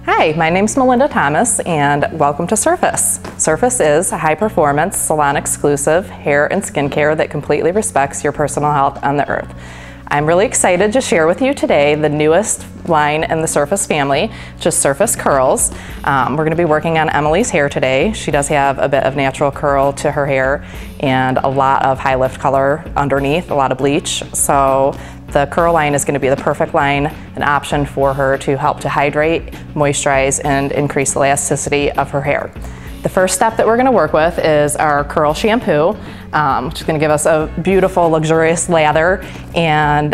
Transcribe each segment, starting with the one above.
Hi, my name's Melinda Thomas and welcome to Surface. Surface is a high-performance, salon-exclusive hair and skincare that completely respects your personal health on the earth. I'm really excited to share with you today the newest line in the Surface family, just Surface Curls. We're going to be working on Emily's hair today. She does have a bit of natural curl to her hair and a lot of high lift color underneath, a lot of bleach. So the curl line is going to be the perfect line, an option for her to help to hydrate, moisturize, and increase the elasticity of her hair. The first step that we're going to work with is our curl shampoo, which is going to give us a beautiful, luxurious lather and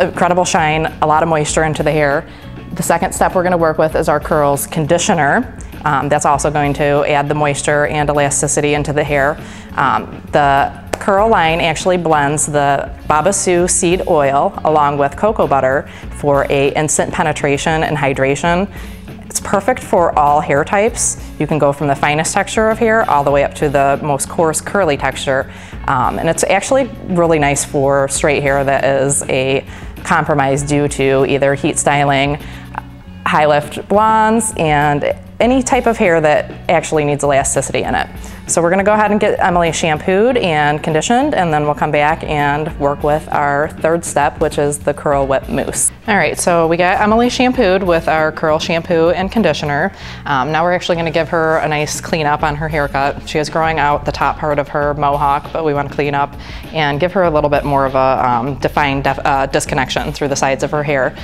incredible shine, a lot of moisture into the hair. The second step we're going to work with is our curls conditioner. That's also going to add the moisture and elasticity into the hair. The curl line actually blends the Babassu seed oil along with cocoa butter for a instant penetration and hydration. It's perfect for all hair types. You can go from the finest texture of hair all the way up to the most coarse curly texture. And it's actually really nice for straight hair that is a compromise due to either heat styling, high lift blondes, and any type of hair that actually needs elasticity in it. So we're gonna go ahead and get Emily shampooed and conditioned, and then we'll come back and work with our third step, which is the curl whip mousse. All right, so we got Emily shampooed with our curl shampoo and conditioner. Now we're actually gonna give her a nice clean up on her haircut. She is growing out the top part of her mohawk, but we wanna clean up and give her a little bit more of a defined disconnection through the sides of her hair.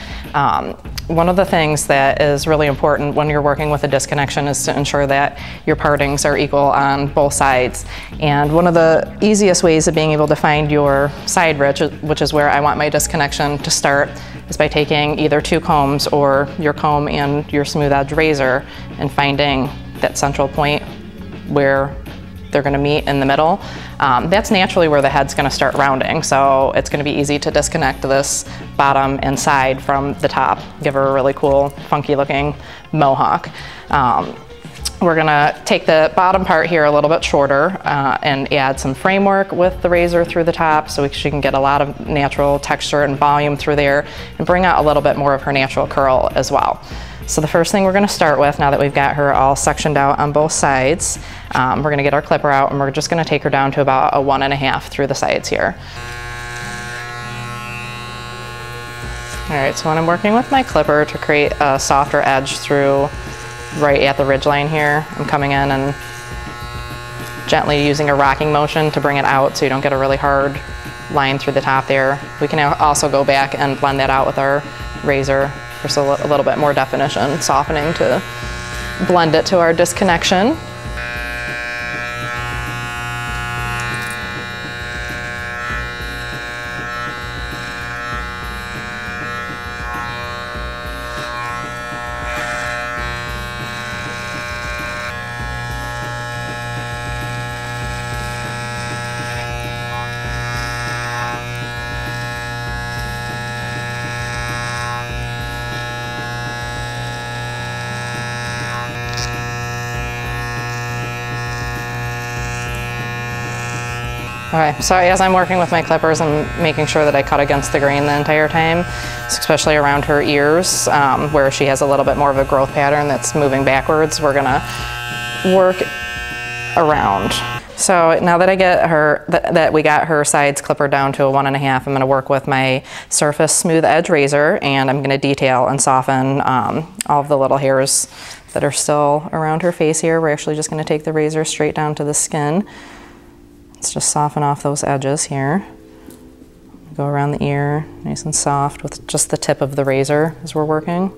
One of the things that is really important when you're working with a disconnection is to ensure that your partings are equal on both sides. And one of the easiest ways of being able to find your side ridge, which is where I want my disconnection to start, is by taking either two combs or your comb and your smooth edge razor and finding that central point where they're going to meet in the middle. That's naturally where the head's going to start rounding, so it's going to be easy to disconnect this bottom and side from the top, give her a really cool, funky looking mohawk. We're going to take the bottom part here a little bit shorter and add some framework with the razor through the top so she can get a lot of natural texture and volume through there and bring out a little bit more of her natural curl as well. So the first thing we're going to start with, now that we've got her all sectioned out on both sides, we're going to get our clipper out and we're just going to take her down to about a 1.5 through the sides here. All right, so when I'm working with my clipper to create a softer edge through right at the ridge line here, I'm coming in and gently using a rocking motion to bring it out so you don't get a really hard line through the top there. We can also go back and blend that out with our razor for a little bit more definition, softening to blend it to our disconnection. Okay, so as I'm working with my clippers, I'm making sure that I cut against the grain the entire time, especially around her ears, where she has a little bit more of a growth pattern that's moving backwards. We're gonna work around. So now that I get her, that we got her sides clippered down to a 1.5, I'm gonna work with my Surface Smooth Edge razor, and I'm gonna detail and soften all of the little hairs that are still around her face here. We're actually just gonna take the razor straight down to the skin. Let's just soften off those edges here. Go around the ear, nice and soft with just the tip of the razor as we're working.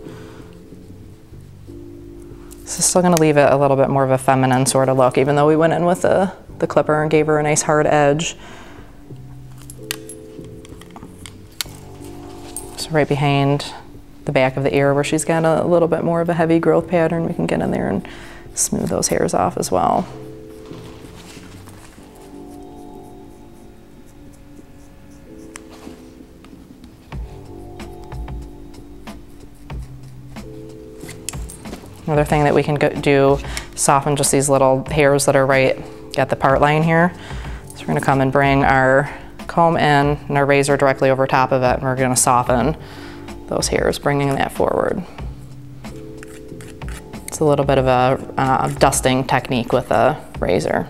This is still gonna leave it a little bit more of a feminine sort of look, even though we went in with the clipper and gave her a nice hard edge. So right behind the back of the ear where she's got a little bit more of a heavy growth pattern, we can get in there and smooth those hairs off as well. Another thing that we can do, soften just these little hairs that are right at the part line here. So we're gonna come and bring our comb in and our razor directly over top of it, and we're gonna soften those hairs, bringing that forward. It's a little bit of a dusting technique with a razor.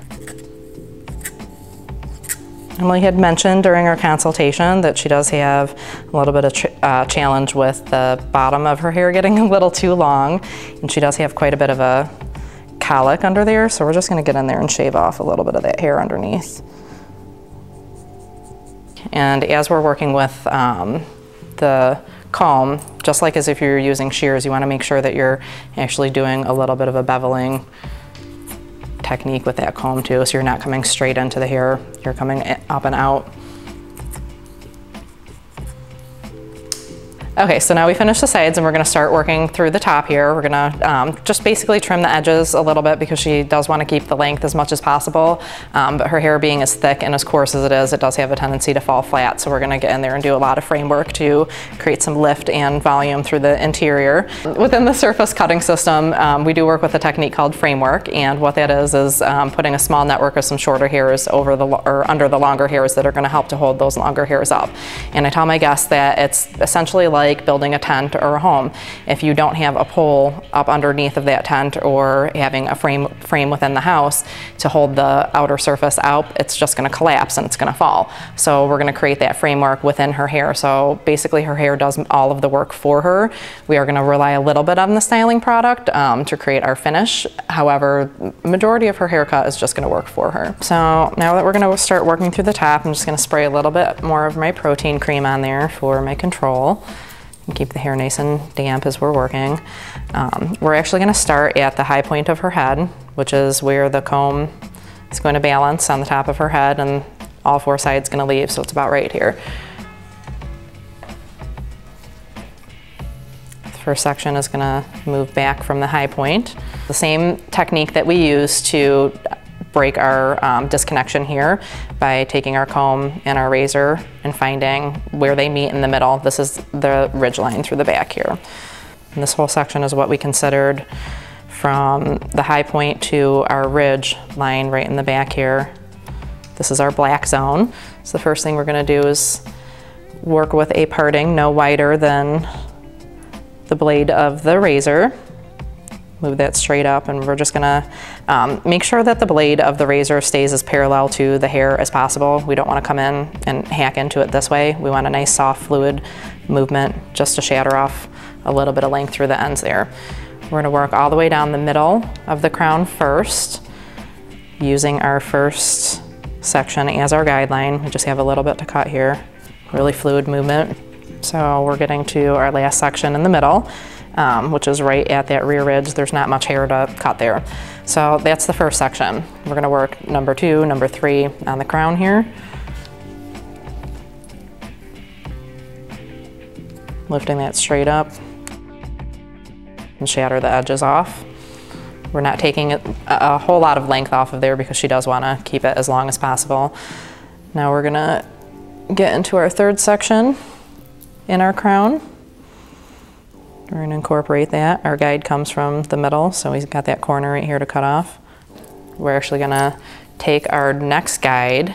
Emily had mentioned during our consultation that she does have a little bit of challenge with the bottom of her hair getting a little too long, and she does have quite a bit of a colic under there, so we're just going to get in there and shave off a little bit of that hair underneath. And as we're working with the comb, just like as if you're using shears, you want to make sure that you're actually doing a little bit of a beveling technique with that comb too, so you're not coming straight into the hair, you're coming up and out. Okay, so now we finished the sides and we're gonna start working through the top here. We're gonna just basically trim the edges a little bit because she does wanna keep the length as much as possible, but her hair being as thick and as coarse as it does have a tendency to fall flat, so we're gonna get in there and do a lot of framework to create some lift and volume through the interior. Within the surface cutting system, we do work with a technique called framework, and what that is putting a small network of some shorter hairs over or under the longer hairs that are gonna help to hold those longer hairs up. And I tell my guests that it's essentially like building a tent or a home. If you don't have a pole up underneath of that tent or having a frame within the house to hold the outer surface out, it's just going to collapse and it's going to fall. So we're going to create that framework within her hair. So basically her hair does all of the work for her. We are going to rely a little bit on the styling product to create our finish. However, majority of her haircut is just going to work for her. So now that we're going to start working through the top, I'm just going to spray a little bit more of my protein cream on there for my control. And keep the hair nice and damp as we're working. We're actually going to start at the high point of her head, which is where the comb is going to balance on the top of her head and all four sides going to leave, so it's about right here. The first section is going to move back from the high point. The same technique that we use to break our disconnection here by taking our comb and our razor and finding where they meet in the middle. This is the ridge line through the back here. And this whole section is what we considered from the high point to our ridge line right in the back here. This is our black zone. So the first thing we're gonna do is work with a parting no wider than the blade of the razor. Move that straight up, and we're just gonna make sure that the blade of the razor stays as parallel to the hair as possible. We don't wanna come in and hack into it this way. We want a nice soft fluid movement just to shatter off a little bit of length through the ends there. We're gonna work all the way down the middle of the crown first, using our first section as our guideline. We just have a little bit to cut here, really fluid movement. So we're getting to our last section in the middle, which is right at that rear ridge. There's not much hair to cut there. So that's the first section. We're gonna work number 2, number 3 on the crown here. Lifting that straight up and shatter the edges off. We're not taking a whole lot of length off of there because she does wanna keep it as long as possible. Now we're gonna get into our third section in our crown. We're going to incorporate that. Our guide comes from the middle, so we've got that corner right here to cut off. We're actually going to take our next guide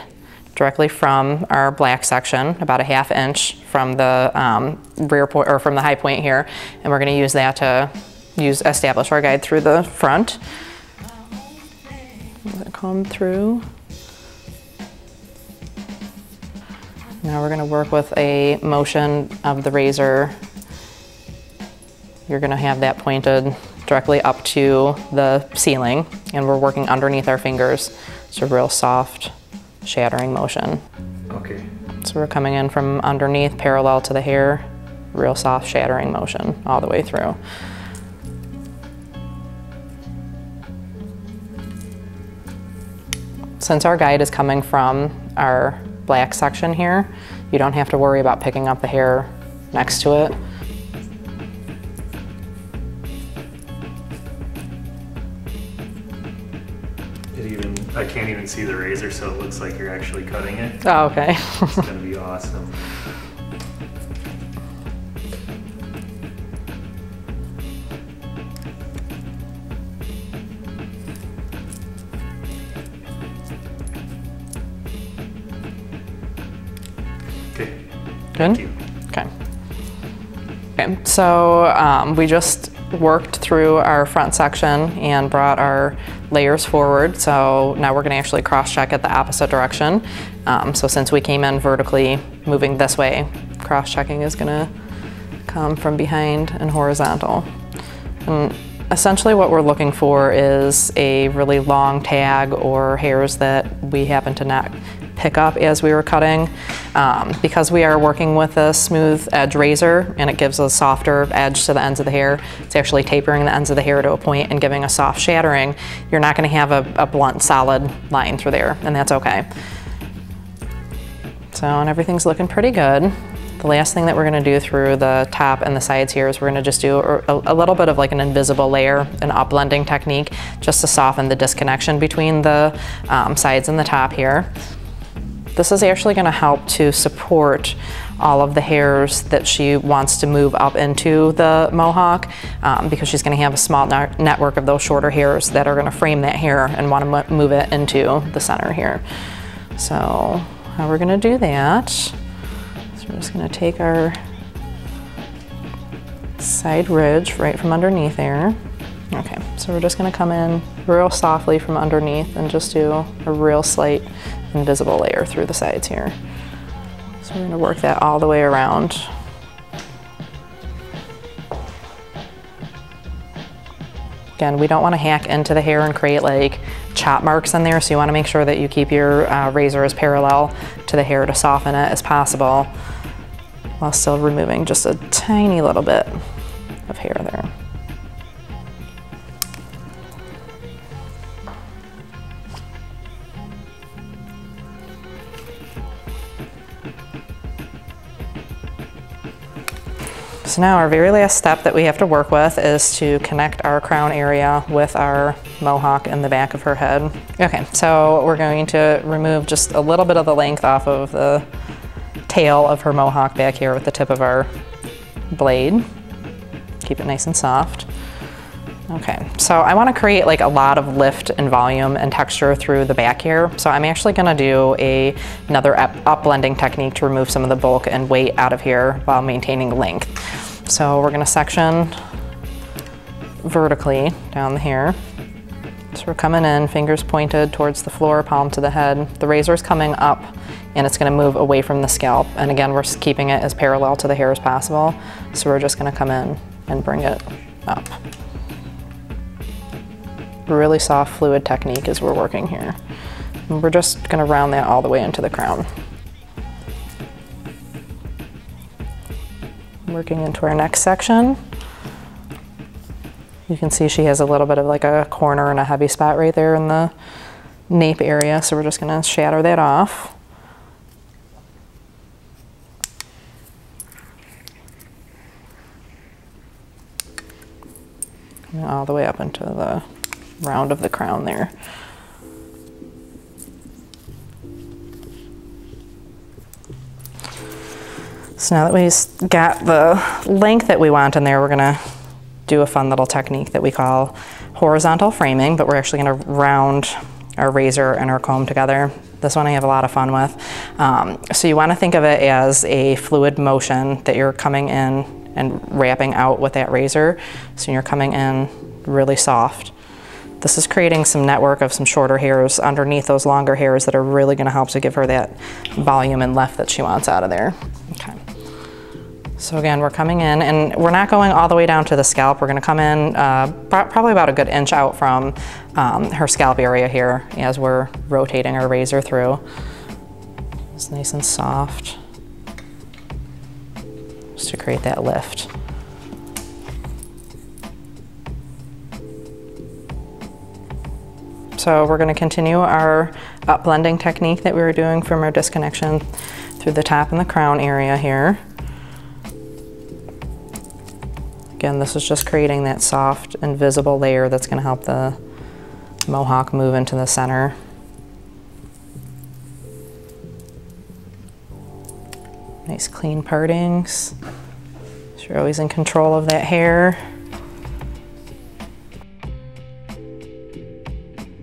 directly from our black section, about a ½ inch from the rear point or from the high point here, and we're going to use that to establish our guide through the front. Let it come through. Now we're going to work with a motion of the razor. You're going to have that pointed directly up to the ceiling, and we're working underneath our fingers. It's a real soft shattering motion. Okay. So we're coming in from underneath parallel to the hair, real soft shattering motion all the way through. Since our guide is coming from our black section here, you don't have to worry about picking up the hair next to it. I can't even see the razor, so it looks like you're actually cutting it. Oh, okay. It's gonna be awesome. Okay. Good? Thank you. Okay. Okay, so we just worked through our front section and brought our layers forward. So now we're gonna actually cross-check it the opposite direction. So since we came in vertically, moving this way, cross-checking is gonna come from behind and horizontal. And essentially what we're looking for is a really long tag or hairs that we happen to not pick up as we were cutting. Because we are working with a smooth edge razor and it gives a softer edge to the ends of the hair, it's actually tapering the ends of the hair to a point and giving a soft shattering. You're not going to have a blunt solid line through there, and that's okay. So, and everything's looking pretty good. The last thing that we're going to do through the top and the sides here is we're going to just do a little bit of like an invisible layer, an upblending technique, just to soften the disconnection between the sides and the top here. This is actually going to help to support all of the hairs that she wants to move up into the mohawk, because she's going to have a small network of those shorter hairs that are going to frame that hair and want to move it into the center here. So how we're going to do that, so we're just going to take our side ridge right from underneath there. Okay, so we're just going to come in real softly from underneath and just do a real slight invisible layer through the sides here. So we're going to work that all the way around. Again, we don't want to hack into the hair and create like chop marks in there, so you want to make sure that you keep your razor as parallel to the hair to soften it as possible, while still removing just a tiny little bit of hair there. So now our very last step that we have to work with is to connect our crown area with our mohawk in the back of her head. Okay, so we're going to remove just a little bit of the length off of the tail of her mohawk back here with the tip of our blade. Keep it nice and soft. Okay, so I want to create like a lot of lift and volume and texture through the back here. So I'm actually going to do another upblending technique to remove some of the bulk and weight out of here while maintaining length. So we're going to section vertically down the hair. So we're coming in, fingers pointed towards the floor, palm to the head. The razor's coming up and it's going to move away from the scalp. And again, we're keeping it as parallel to the hair as possible. So we're just going to come in and bring it up. Really soft fluid technique as we're working here. And we're just going to round that all the way into the crown. Working into our next section. You can see she has a little bit of like a corner and a heavy spot right there in the nape area, so we're just going to shatter that off. And all the way up into the round of the crown there. So now that we've got the length that we want in there, we're gonna do a fun little technique that we call horizontal framing, but we're actually gonna round our razor and our comb together. This one I have a lot of fun with. So you wanna think of it as a fluid motion that you're coming in and wrapping out with that razor. So you're coming in really soft. This is creating some network of some shorter hairs underneath those longer hairs that are really gonna help to give her that volume and lift that she wants out of there. Okay. So again, we're coming in and we're not going all the way down to the scalp. We're gonna come in probably about a good inch out from her scalp area here as we're rotating our razor through. It's nice and soft, just to create that lift. So we're gonna continue our upblending technique that we were doing from our disconnection through the top and the crown area here. Again, this is just creating that soft, invisible layer that's gonna help the mohawk move into the center. Nice clean partings. So you're always in control of that hair.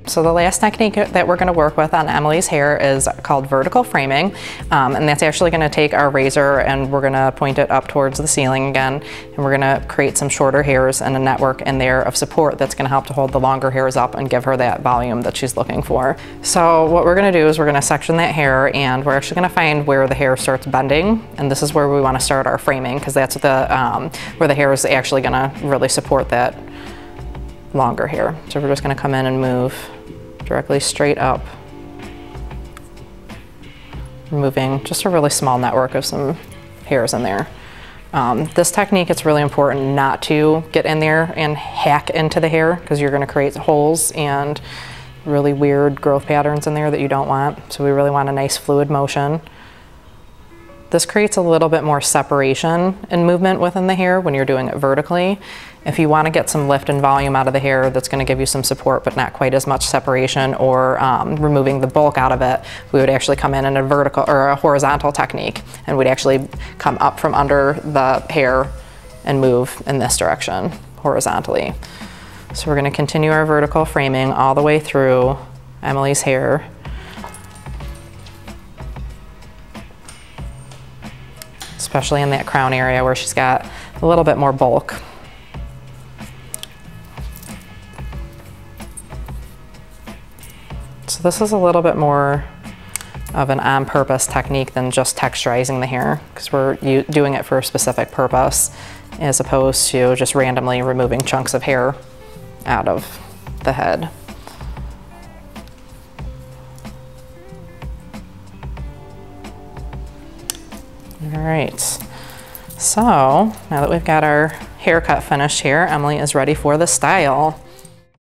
So So the last technique that we're gonna work with on Emily's hair is called vertical framing. And that's actually gonna take our razor and we're gonna point it up towards the ceiling again. And we're gonna create some shorter hairs and a network in there of support that's gonna help to hold the longer hairs up and give her that volume that she's looking for. So what we're gonna do is we're gonna section that hair and we're actually gonna find where the hair starts bending. And this is where we wanna start our framing because that's where the hair is actually gonna really support that longer hair. So we're just gonna come in and move directly straight up, removing just a really small network of some hairs in there. This technique, it's really important not to get in there and hack into the hair because you're gonna create holes and really weird growth patterns in there that you don't want. So we really want a nice fluid motion. This creates a little bit more separation and movement within the hair when you're doing it vertically. If you want to get some lift and volume out of the hair, that's going to give you some support but not quite as much separation or removing the bulk out of it, we would actually come in a vertical or a horizontal technique and we'd actually come up from under the hair and move in this direction horizontally. So we're going to continue our vertical framing all the way through Emily's hair. Especially in that crown area where she's got a little bit more bulk. So this is a little bit more of an on-purpose technique than just texturizing the hair because we're doing it for a specific purpose as opposed to just randomly removing chunks of hair out of the head. All right, so now that we've got our haircut finished here, Emily is ready for the style.